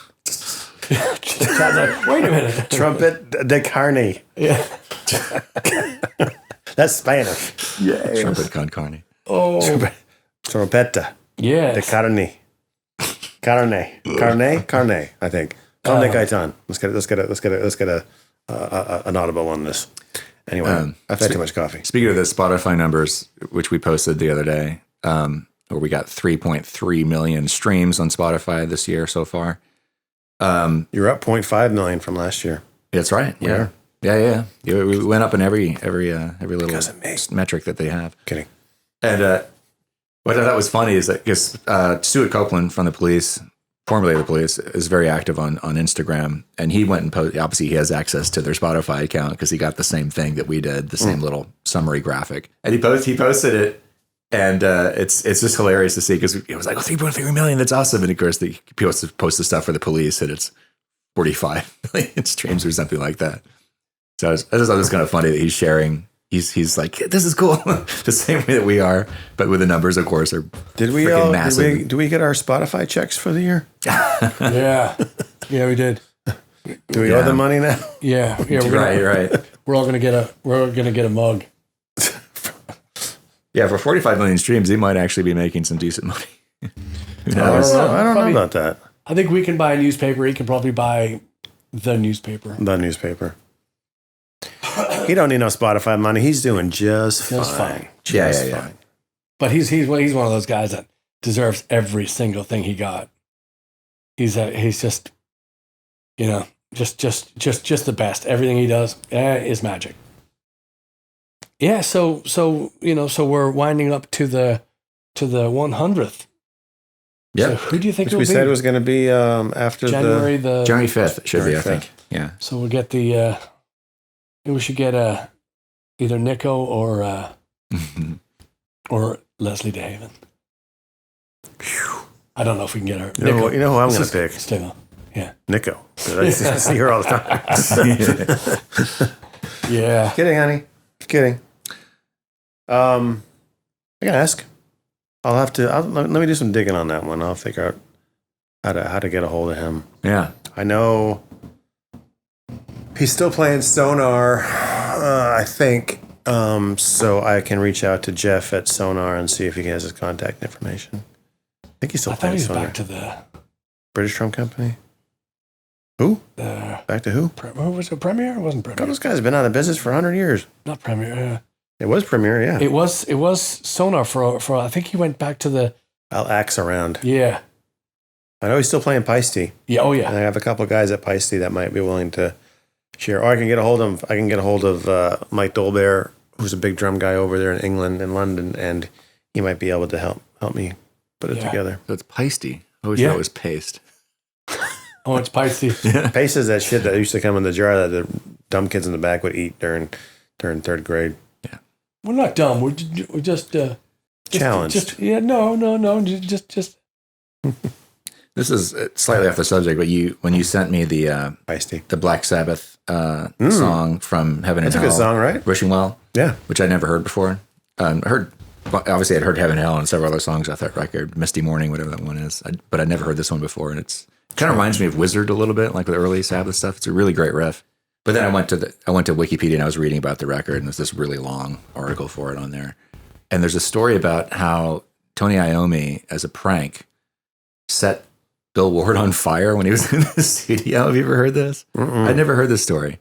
[SPEAKER 2] Wait a minute.
[SPEAKER 1] Trumpet de carne.
[SPEAKER 2] Yeah.
[SPEAKER 1] That's Spanish.
[SPEAKER 2] Yeah.
[SPEAKER 3] Trumpet con carne.
[SPEAKER 2] Oh.
[SPEAKER 1] Trompeta
[SPEAKER 2] Yes.
[SPEAKER 1] de carne. Carne, I think. Carne Gaitan. Let's get an audible on this. Anyway, I've had too much coffee.
[SPEAKER 3] Speaking of the Spotify numbers, which we posted the other day, where we got 3.3 million streams on Spotify this year so far.
[SPEAKER 1] You're up 0.5 million from last year.
[SPEAKER 3] That's right. Yeah. We went up in every little metric that they have.
[SPEAKER 1] Kidding.
[SPEAKER 3] And what I thought was funny is that because Stuart Copeland from the Police, formerly the Police, is very active on Instagram, and he went and posted. Obviously, he has access to their Spotify account because he got the same thing that we did, the same little summary graphic, and he posted it, and it's just hilarious to see because it was like 3.3 million. That's awesome, and of course he posts the stuff for the Police, and it's 45 million streams or something like that. So I just thought it was kind of funny that he's sharing. He's like, this is cool, the same way that we are, but with the numbers, of course, are massive.
[SPEAKER 1] Do we get our Spotify checks for the year?
[SPEAKER 2] Yeah, we did.
[SPEAKER 1] Do we owe the money now?
[SPEAKER 2] Yeah.
[SPEAKER 3] Right.
[SPEAKER 2] We're all gonna get a mug.
[SPEAKER 3] Yeah, for 45 million streams, he might actually be making some decent money. Who
[SPEAKER 1] I
[SPEAKER 3] knows?
[SPEAKER 1] don't know about that.
[SPEAKER 2] I think we can buy a newspaper. He can probably buy the newspaper.
[SPEAKER 1] The newspaper. He don't need no Spotify money. He's doing just fine.
[SPEAKER 3] Just fine.
[SPEAKER 2] But he's one of those guys that deserves every single thing he got. He's just just the best. Everything he does is magic. Yeah. So we're winding up to the 100th.
[SPEAKER 3] Yeah.
[SPEAKER 2] So who do you think
[SPEAKER 1] Which
[SPEAKER 2] will
[SPEAKER 1] we
[SPEAKER 2] be?
[SPEAKER 1] said was going to be after
[SPEAKER 2] January
[SPEAKER 3] January 5th. It should
[SPEAKER 1] January
[SPEAKER 3] be, I
[SPEAKER 1] 5th.
[SPEAKER 3] think. Yeah.
[SPEAKER 2] So we'll get we should get either Nico or Leslie DeHaven. I don't know if we can get her.
[SPEAKER 1] You know who I'm going to pick?
[SPEAKER 2] Still, yeah.
[SPEAKER 1] Nico. I see her all the time.
[SPEAKER 2] Yeah.
[SPEAKER 1] Kidding, honey. Kidding. I can ask. I'll have to. Let me do some digging on that one. I'll figure out how to get a hold of him.
[SPEAKER 3] Yeah.
[SPEAKER 1] I know he's still playing Sonar, I think. So I can reach out to Jeff at Sonar and see if he has his contact information. I think he's still playing
[SPEAKER 2] he's
[SPEAKER 1] Sonar.
[SPEAKER 2] back to the
[SPEAKER 1] British Drum Company. Who? Back to who?
[SPEAKER 2] Was it Premier? It wasn't
[SPEAKER 1] God,
[SPEAKER 2] Premier.
[SPEAKER 1] those guys have been out of business for 100 years.
[SPEAKER 2] Not Premier.
[SPEAKER 1] It was Premier, yeah.
[SPEAKER 2] It was Sonar for I think he went back to the.
[SPEAKER 1] I'll axe around.
[SPEAKER 2] Yeah.
[SPEAKER 1] I know he's still playing Peisty.
[SPEAKER 2] Yeah. Oh yeah.
[SPEAKER 1] And I have a couple of guys at Peisty that might be willing to share. Or I can get a hold of Mike Dolbear, who's a big drum guy over there in England and London, and he might be able to help me put it together.
[SPEAKER 3] So it's Peisty. I always thought it was paste.
[SPEAKER 2] Oh, it's Peisty.
[SPEAKER 1] Paste is that shit that used to come in the jar that the dumb kids in the back would eat during third grade.
[SPEAKER 3] Yeah.
[SPEAKER 2] We're not dumb. We're just
[SPEAKER 1] challenged.
[SPEAKER 2] No. Just.
[SPEAKER 3] This is slightly off the subject, but when you sent me the
[SPEAKER 1] Peisty,
[SPEAKER 3] the Black Sabbath song from Heaven and Hell.
[SPEAKER 1] That's a good song, right?
[SPEAKER 3] Wishing Well.
[SPEAKER 1] Yeah.
[SPEAKER 3] Which I'd never heard before. I'd heard Heaven and Hell and several other songs off that record, Misty Morning, whatever that one is. But I'd never heard this one before, and it's Kind of reminds me of Wizard a little bit, like the early Sabbath stuff. It's a really great riff. But then I went to Wikipedia and I was reading about the record, and there's this really long article for it on there. And there's a story about how Tony Iommi, as a prank, set Bill Ward on fire when he was in the studio. Have you ever heard this? I'd never heard this story.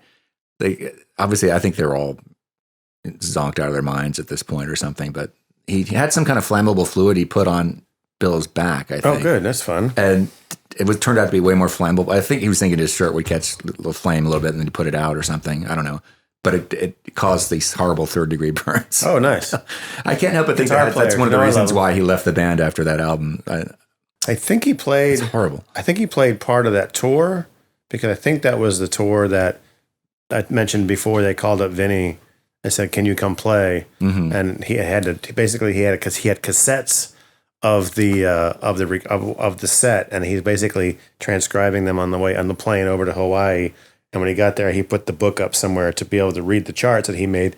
[SPEAKER 3] Obviously, I think they're all zonked out of their minds at this point or something, but he had some kind of flammable fluid he put on Bill's back, I think.
[SPEAKER 1] Oh, good. That's fun.
[SPEAKER 3] And it turned out to be way more flammable. I think he was thinking his shirt would catch the flame a little bit and then he put it out or something. I don't know. But it caused these horrible 3rd-degree burns.
[SPEAKER 1] Oh, nice.
[SPEAKER 3] I can't help but think that's one of the reasons why he left the band after that album.
[SPEAKER 1] I think he played...
[SPEAKER 3] It's horrible.
[SPEAKER 1] I think he played part of that tour, because I think that was the tour that I mentioned before. They called up Vinny and said, "Can you come play?" Mm-hmm. And he had cassettes of the set, and he's basically transcribing them on the plane over to Hawaii. And when he got there, he put the book up somewhere to be able to read the charts that he made.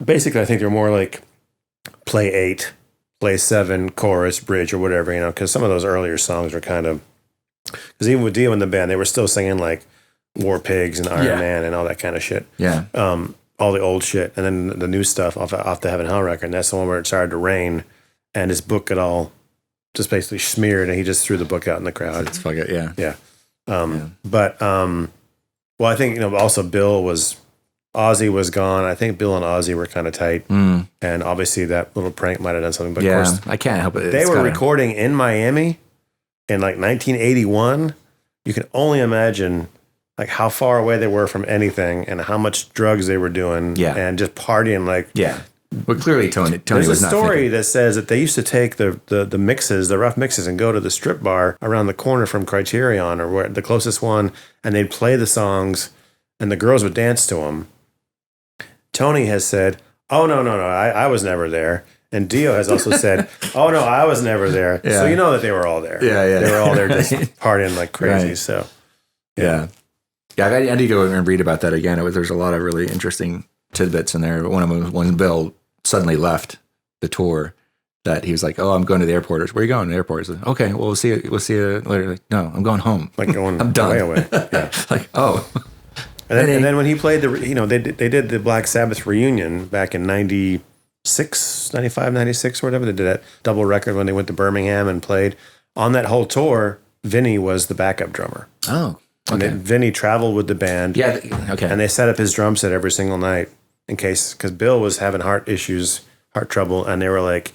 [SPEAKER 1] Basically, I think they're more like play 8, play 7, chorus, bridge, or whatever, because some of those earlier songs were kind of, because even with Dio in the band, they were still singing like War Pigs and Iron Man and all that kind of shit.
[SPEAKER 3] Yeah.
[SPEAKER 1] All the old shit. And then the new stuff off the Heaven Hell record. And that's the one where it started to rain and his book got all just basically smeared and he just threw the book out in the crowd.
[SPEAKER 3] It's fucking, yeah.
[SPEAKER 1] Yeah. But, well, I think, also Ozzy was gone. I think Bill and Ozzy were kind of tight. And obviously that little prank might have done something. But of course,
[SPEAKER 3] I can't help it.
[SPEAKER 1] They were recording in Miami in like 1981. You can only imagine like how far away they were from anything and how much drugs they were doing and just partying like.
[SPEAKER 3] Yeah. But clearly Tony
[SPEAKER 1] There's
[SPEAKER 3] was
[SPEAKER 1] a
[SPEAKER 3] not
[SPEAKER 1] story
[SPEAKER 3] thinking.
[SPEAKER 1] that says that they used to take the mixes, the rough mixes, and go to the strip bar around the corner from Criterion or where the closest one, and they'd play the songs and the girls would dance to them. Tony has said, "Oh, no, I was never there." And Dio has also said, "Oh, no, I was never there."
[SPEAKER 3] Yeah.
[SPEAKER 1] So you know that they were all there.
[SPEAKER 3] Yeah.
[SPEAKER 1] They were all there just partying like crazy.
[SPEAKER 3] Right.
[SPEAKER 1] So,
[SPEAKER 3] Yeah, I need to go and read about that again. There's a lot of really interesting tidbits in there. One of them was when Bill suddenly left the tour, that he was like, "Oh, I'm going to the airport." Where are you going? The airport. Like, "Okay, well, we'll see you later." Like, "No, I'm going home."
[SPEAKER 1] like going
[SPEAKER 3] I'm done.
[SPEAKER 1] way away. Yeah.
[SPEAKER 3] Like, oh.
[SPEAKER 1] And then when he played they did the Black Sabbath reunion back in 96, 95, 96 or whatever. They did that double record when they went to Birmingham and played. On that whole tour, Vinny was the backup drummer.
[SPEAKER 3] Oh,
[SPEAKER 1] okay. And Vinny traveled with the band.
[SPEAKER 3] Yeah, okay.
[SPEAKER 1] And they set up his drum set every single night in case, because Bill was having heart trouble, and they were like,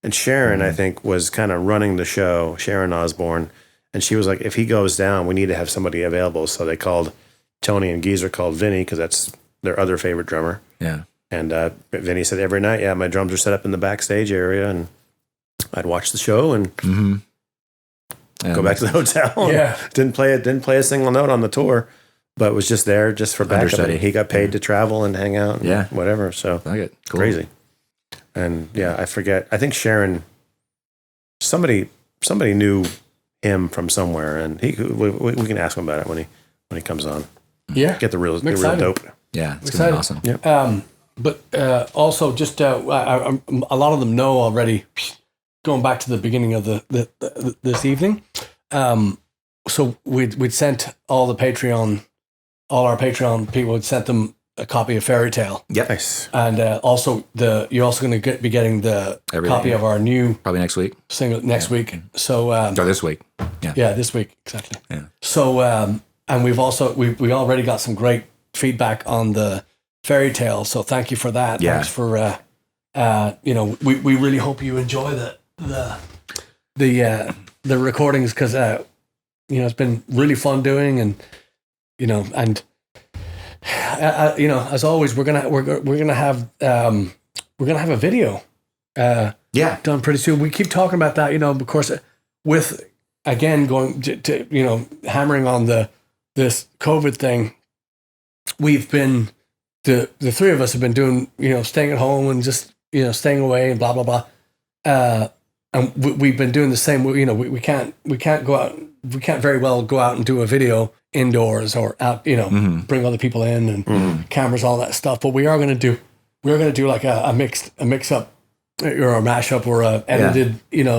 [SPEAKER 1] and Sharon, I think, was kind of running the show, Sharon Osbourne, and she was like, if he goes down, we need to have somebody available. So they called Tony and Geezer called Vinny, because that's their other favorite drummer.
[SPEAKER 3] Yeah.
[SPEAKER 1] And Vinny said every night, my drums are set up in the backstage area, and I'd watch the show and go back to the hotel.
[SPEAKER 2] Yeah.
[SPEAKER 1] Didn't play a single note on the tour, but was just there just for backup.
[SPEAKER 3] Understudy.
[SPEAKER 1] He got paid to travel and hang out and whatever. So
[SPEAKER 3] cool.
[SPEAKER 1] Crazy. And I forget. I think Sharon, somebody knew him from somewhere, and we can ask him about it when he comes on.
[SPEAKER 2] Yeah.
[SPEAKER 1] Get the real dope.
[SPEAKER 3] Yeah, it's going to be awesome.
[SPEAKER 1] Yep.
[SPEAKER 2] But also, just a lot of them know already. Going back to the beginning of this evening, so we'd sent all our Patreon people had sent them a copy of Fairytale.
[SPEAKER 3] Yep.
[SPEAKER 1] Nice.
[SPEAKER 2] And also you're also going to be getting the copy of our new
[SPEAKER 3] probably next week
[SPEAKER 2] single next week. So
[SPEAKER 3] or this week.
[SPEAKER 2] Yeah, this week exactly.
[SPEAKER 3] Yeah.
[SPEAKER 2] So and we already got some great feedback on the Fairytale. So thank you for that.
[SPEAKER 3] Yeah.
[SPEAKER 2] Thanks for we really hope you enjoy the recordings, because it's been really fun doing, and as always we're gonna have a video done pretty soon. We keep talking about that, of course, with again going to hammering on this COVID thing. We've been the three of us have been doing staying at home and just staying away and blah blah blah. And we've been doing the same. We can't go out. We can't very well go out and do a video indoors or out. Bring other people in and cameras, all that stuff. But we are going to do. We're going to do like a mix up or a mashup or a edited.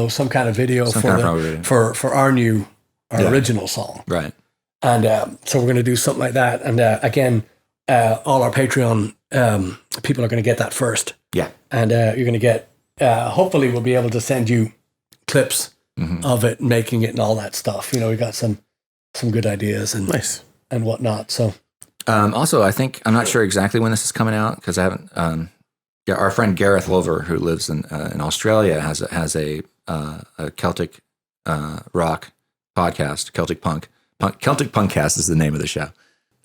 [SPEAKER 2] Some kind of video for our new our original song.
[SPEAKER 3] Right.
[SPEAKER 2] And so we're going to do something like that. And again, all our Patreon people are going to get that first.
[SPEAKER 3] Yeah.
[SPEAKER 2] And you're going to get, hopefully we'll be able to send you clips of it, making it and all that stuff. We got some good ideas and
[SPEAKER 1] nice
[SPEAKER 2] and whatnot. So
[SPEAKER 3] also, I think, I'm not sure exactly when this is coming out because I haven't, our friend Gareth Wolver, who lives in Australia, has a Celtic rock podcast, Celtic Punk. Celtic Punkcast is the name of the show.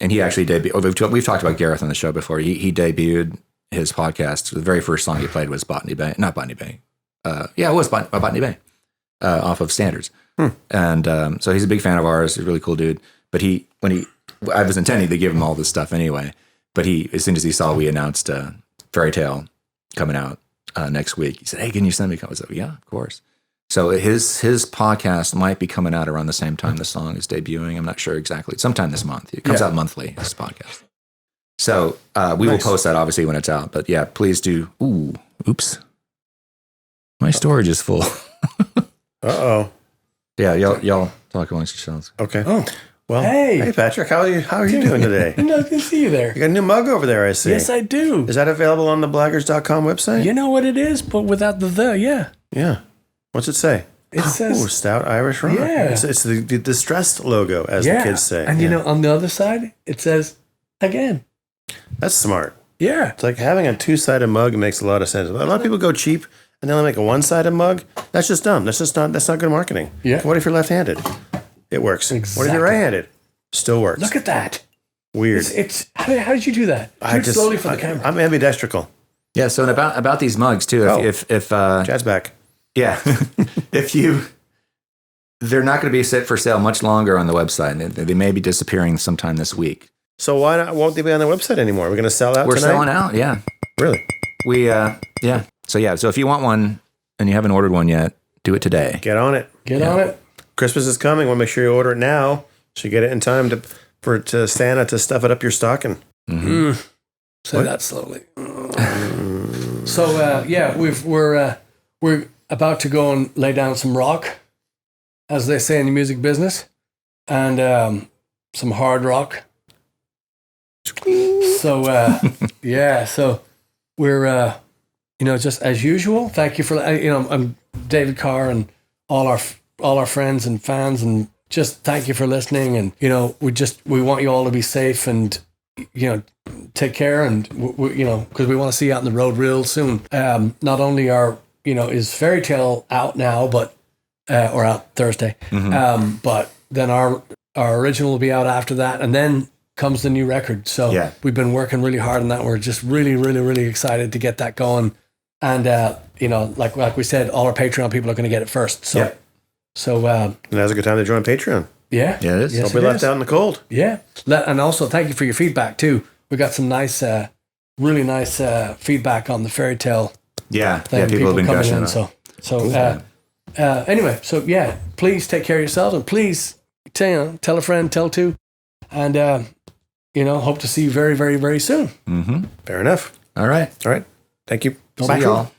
[SPEAKER 3] And he actually debuted, we've talked about Gareth on the show before. He debuted his podcast. The very first song he played was Botany Bay. Not Botany Bay. It was Botany Bay off of Standards. And so he's a big fan of ours. He's a really cool dude. But I was intending to give him all this stuff anyway. But as soon as he saw we announced Fairytale coming out next week, he said, "Hey, can you send me copies?" I said, "Yeah, of course." So his podcast might be coming out around the same time the song is debuting. I'm not sure exactly. Sometime this month. It comes out monthly, his podcast. So we will post that obviously when it's out. But yeah, please do. Ooh, oops. My storage is full.
[SPEAKER 1] Uh-oh.
[SPEAKER 3] Yeah, y'all talk amongst yourselves.
[SPEAKER 1] Okay.
[SPEAKER 2] Oh.
[SPEAKER 1] Well,
[SPEAKER 2] hey
[SPEAKER 1] Patrick, how are you doing today?
[SPEAKER 2] Nice to see you there.
[SPEAKER 1] You got a new mug over there, I see.
[SPEAKER 2] Yes, I do.
[SPEAKER 1] Is that available on the Blaggards.com website?
[SPEAKER 2] You know what it is, but without yeah.
[SPEAKER 1] Yeah. What's it say?
[SPEAKER 2] It says
[SPEAKER 1] Stout Irish Rock.
[SPEAKER 2] Yeah.
[SPEAKER 1] It's the distressed logo, as the kids say.
[SPEAKER 2] And on the other side, it says again.
[SPEAKER 1] That's smart.
[SPEAKER 2] Yeah.
[SPEAKER 1] It's like having a two-sided mug makes a lot of sense. A lot of people go cheap and they only make a one-sided mug. That's just dumb. That's not good marketing.
[SPEAKER 2] Yeah.
[SPEAKER 1] What if you're left-handed? It works.
[SPEAKER 2] Exactly.
[SPEAKER 1] What if you're right-handed? Still works.
[SPEAKER 2] Look at that.
[SPEAKER 1] Weird.
[SPEAKER 2] It's how did you do that? Do it slowly for the camera.
[SPEAKER 1] I'm ambidextrical.
[SPEAKER 3] Yeah, so about these mugs too, if
[SPEAKER 1] Chad's back.
[SPEAKER 3] Yeah. They're not going to be set for sale much longer on the website. They may be disappearing sometime this week.
[SPEAKER 1] So won't they be on the website anymore? We're going to sell out
[SPEAKER 3] We're
[SPEAKER 1] tonight?
[SPEAKER 3] selling out, yeah.
[SPEAKER 1] Really?
[SPEAKER 3] Yeah. So so if you want one and you haven't ordered one yet, do it today.
[SPEAKER 1] Get on it.
[SPEAKER 2] Get on it.
[SPEAKER 1] Christmas is coming. We'll make sure you order it now so you get it in time to Santa to stuff it up your stocking.
[SPEAKER 2] Say that slowly. So we're about to go and lay down some rock, as they say in the music business, and some hard rock. So so we're just as usual. Thank you for I'm David Carr and all our friends and fans, and just thank you for listening. And we want you all to be safe and take care, and because we want to see you out on the road real soon. Not only is Fairytale out now, but or out Thursday, but then our original will be out after that, and then comes the new record. So we've been working really hard on that. We're just really, really, really excited to get that going. And like we said, all our Patreon people are going to get it first. So and
[SPEAKER 1] now's a good time to join Patreon.
[SPEAKER 2] Yeah,
[SPEAKER 3] it is.
[SPEAKER 2] Yes,
[SPEAKER 1] Don't be left out in the cold.
[SPEAKER 2] Yeah, and also thank you for your feedback too. We got some nice, really nice feedback on the Fairytale.
[SPEAKER 3] Yeah,
[SPEAKER 2] thing.
[SPEAKER 3] people have been gushing
[SPEAKER 2] in.
[SPEAKER 3] on it.
[SPEAKER 2] So anyway, please take care of yourselves, and please tell a friend, tell two, and hope to see you very, very, very soon.
[SPEAKER 3] Mm-hmm.
[SPEAKER 1] Fair enough.
[SPEAKER 3] All right.
[SPEAKER 1] Thank you.
[SPEAKER 3] See y'all.